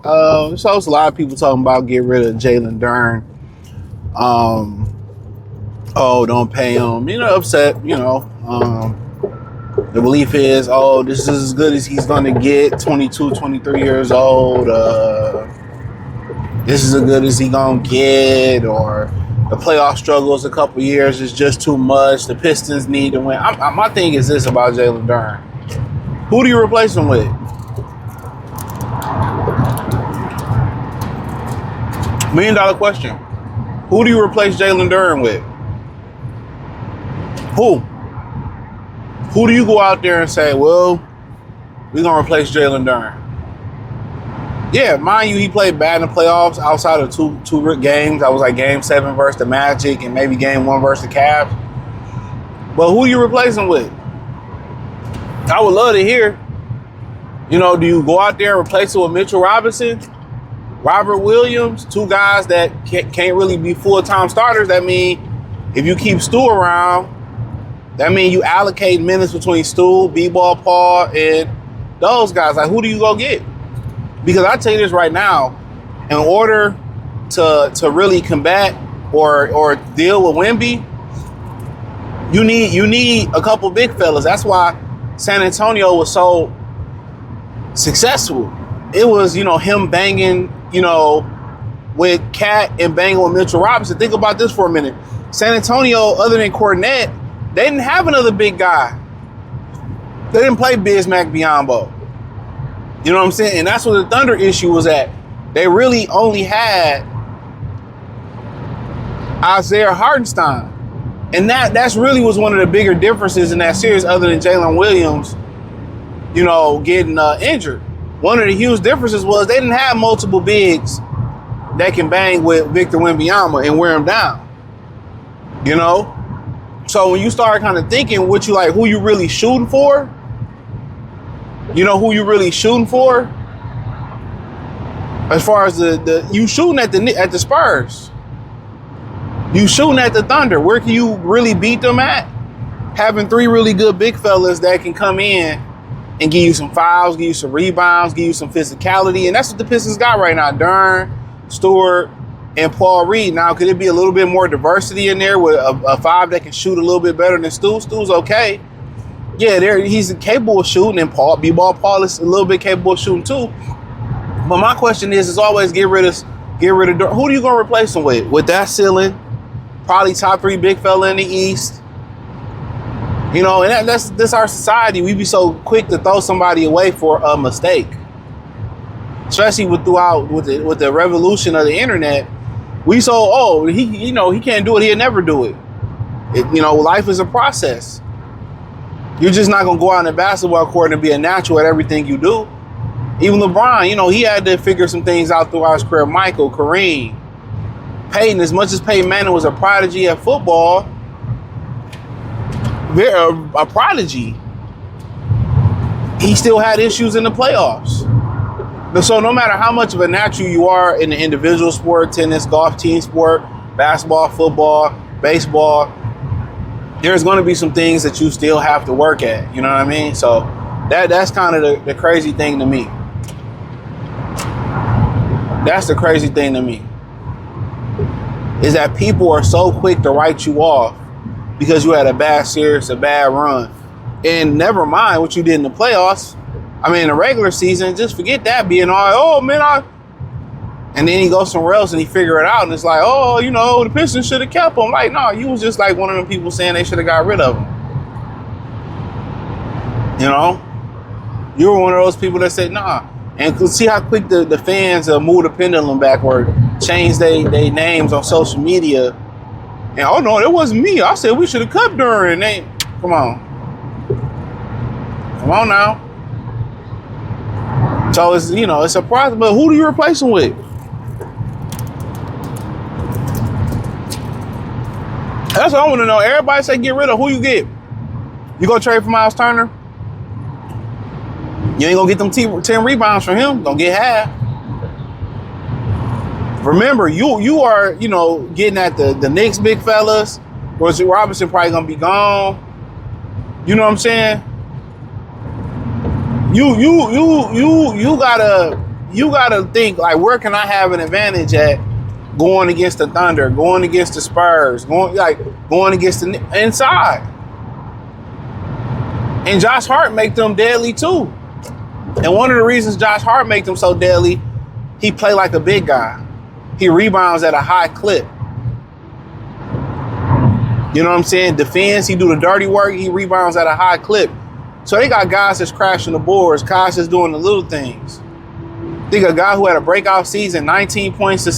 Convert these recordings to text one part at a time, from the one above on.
So it's a lot of people talking about get rid of Jalen Duren. Oh, don't pay him. Upset. The belief is, oh, this is as good as he's going to get. 22, 23 years old. This is as good as he going to get. Or the playoff struggles a couple years is just too much. The Pistons need to win. My thing is this about Jalen Duren. Who do you replace him with? $1 million question. Who do you replace Jalen Duren with? Who? Who do you go out there and say, well, we're going to replace Jalen Duren? Yeah, mind you, he played bad in the playoffs outside of two games. I was like game 7 versus the Magic and maybe game 1 versus the Cavs. But who do you replace him with? I would love to hear. Do you go out there and replace him with Mitchell Robinson, Robert Williams, 2 guys that can't really be full-time starters? That mean if you keep Stu around, that means you allocate minutes between Stu, B-Ball, Paul, and those guys. Like, who do you go get? Because I tell you this right now, in order to really combat or deal with Wemby, you need a couple big fellas. That's why San Antonio was so successful. It was, him banging, with Cat and banging with Mitchell Robinson. Think about this for a minute. San Antonio, other than Cornette, they didn't have another big guy. They didn't play Bismack Biyombo. You know what I'm saying? And that's what the Thunder issue was at. They really only had Isaiah Hartenstein. And that's really was one of the bigger differences in that series other than Jalen Williams, getting injured. One of the huge differences was they didn't have multiple bigs that can bang with Victor Wembanyama and wear him down. So when you start kind of thinking who you really shooting for, who you really shooting for, as far as you shooting at the Spurs, you shooting at the Thunder. Where can you really beat them at? Having 3 really good big fellas that can come in and give you some fouls, give you some rebounds, give you some physicality, and that's what the Pistons got right now. Duren, Stewart, and Paul Reed. Now, could it be a little bit more diversity in there with a 5 that can shoot a little bit better than Stu? Stu's okay. Yeah, he's capable of shooting, and B-Ball Paul is a little bit capable of shooting too. But my question is always get rid of Duren. Who are you gonna replace him with? With that ceiling, probably top 3 big fella in the East. And that's our society. We be so quick to throw somebody away for a mistake, especially with the revolution of the internet. We he can't do it. He'll never do it. Life is a process. You're just not gonna go out on the basketball court and be a natural at everything you do. Even LeBron, he had to figure some things out throughout his career. Michael, Kareem, Peyton. As much as Peyton Manning was a prodigy at football, a prodigy, he still had issues in the playoffs. So no matter how much of a natural you are in the individual sport, tennis, golf, team sport, basketball, football, baseball, there's going to be some things that you still have to work at. You know what I mean? So that's kind of the crazy thing to me. That's the crazy thing to me. Is that people are so quick to write you off because you had a bad series, a bad run. And never mind what you did in the playoffs. In the regular season, just forget that being all, and then he goes somewhere else and he figure it out and it's like, the Pistons should have kept him. Like, no, you was just like one of them people saying they should have got rid of him. You were one of those people that said, nah. And see how quick the fans move the pendulum backward, change their names on social media. And, oh, no, it wasn't me. I said we should have cut Duren. Come on. Come on now. So it's, it's a process, but who do you replace him with? That's what I want to know. Everybody say get rid of. Who you get? You gonna trade for Miles Turner? You ain't gonna get them 10 rebounds from him. Gonna get half. Remember, you are, getting at the Knicks big fellas. Royce Robinson probably gonna be gone. You know what I'm saying? You you gotta think like, where can I have an advantage at going against the Thunder, going against the Spurs, going against the inside? And Josh Hart make them deadly too. And one of the reasons Josh Hart make them so deadly, he play like a big guy. He rebounds at a high clip. You know what I'm saying? Defense, he do the dirty work, he rebounds at a high clip. So they got guys that's crashing the boards, guys that's doing the little things. Think a guy who had a breakout season, 19 points a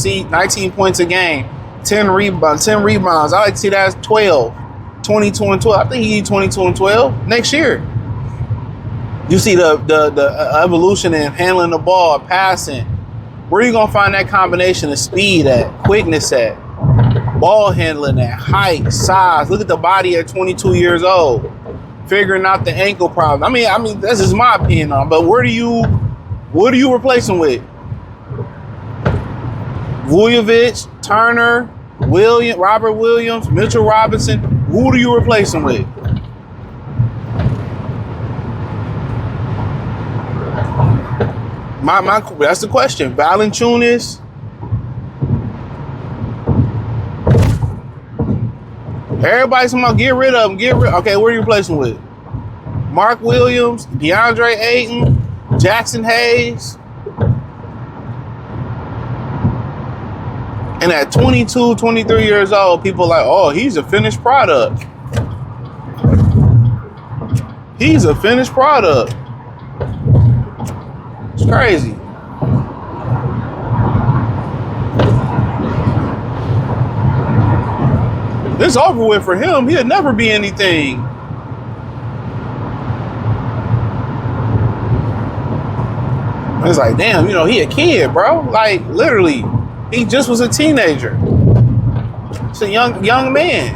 game, 10 rebounds. I like to see that as 12, 22 and 12. I think he need 22 and 12 next year. You see the evolution in handling the ball, passing. Where are you gonna find that combination of speed at, quickness at, ball handling at, height, size? Look at the body at 22 years old, figuring out the ankle problem. I mean, this is my opinion on. But what do you replace him with? Vujovic, Turner, Robert Williams, Mitchell Robinson. Who do you replace him with? That's the question. Valanciunas. Everybody's talking about get rid of him. Okay, where are you replacing him with? Mark Williams, DeAndre Ayton, Jackson Hayes. And at 22, 23 years old, people are like, oh, he's a finished product. He's a finished product. It's crazy. It's over with for him. He'll never be anything. It's like, damn, he a kid, bro. Like, literally, he just was a teenager. It's a young man.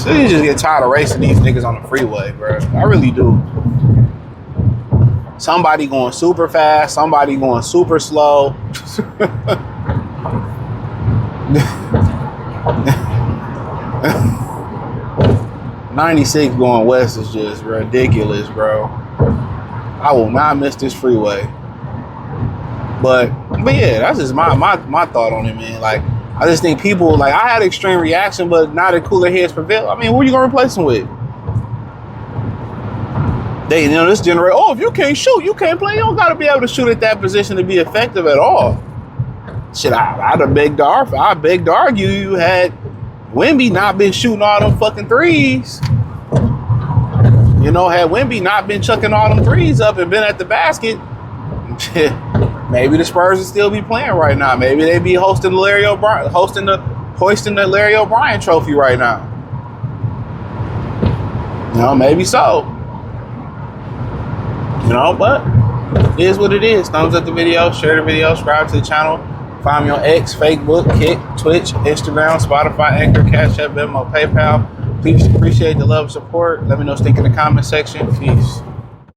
You just get tired of racing these niggas on the freeway, bro. I really do. Somebody going super fast, somebody going super slow. 96 going west is just ridiculous, bro. I will not miss this freeway. But yeah, that's just my thought on it, man. Like, I just think people, like, I had extreme reaction, but now the cooler heads prevail. I mean, who are you gonna replace them with? This generation, if you can't shoot, you can't play. You don't gotta be able to shoot at that position to be effective at all. Shit, I'd have begged to argue you had Wemby not been shooting all them fucking threes. Had Wemby not been chucking all them threes up and been at the basket, maybe the Spurs would still be playing right now. Maybe they'd be hoisting the Larry O'Brien trophy right now. Maybe so. But it is what it is. Thumbs up the video, share the video, subscribe to the channel. Find me on X, Facebook, Kick, Twitch, Instagram, Spotify, Anchor, Cash App, Venmo, PayPal. Please appreciate the love and support. Let me know what you think in the comment section. Peace.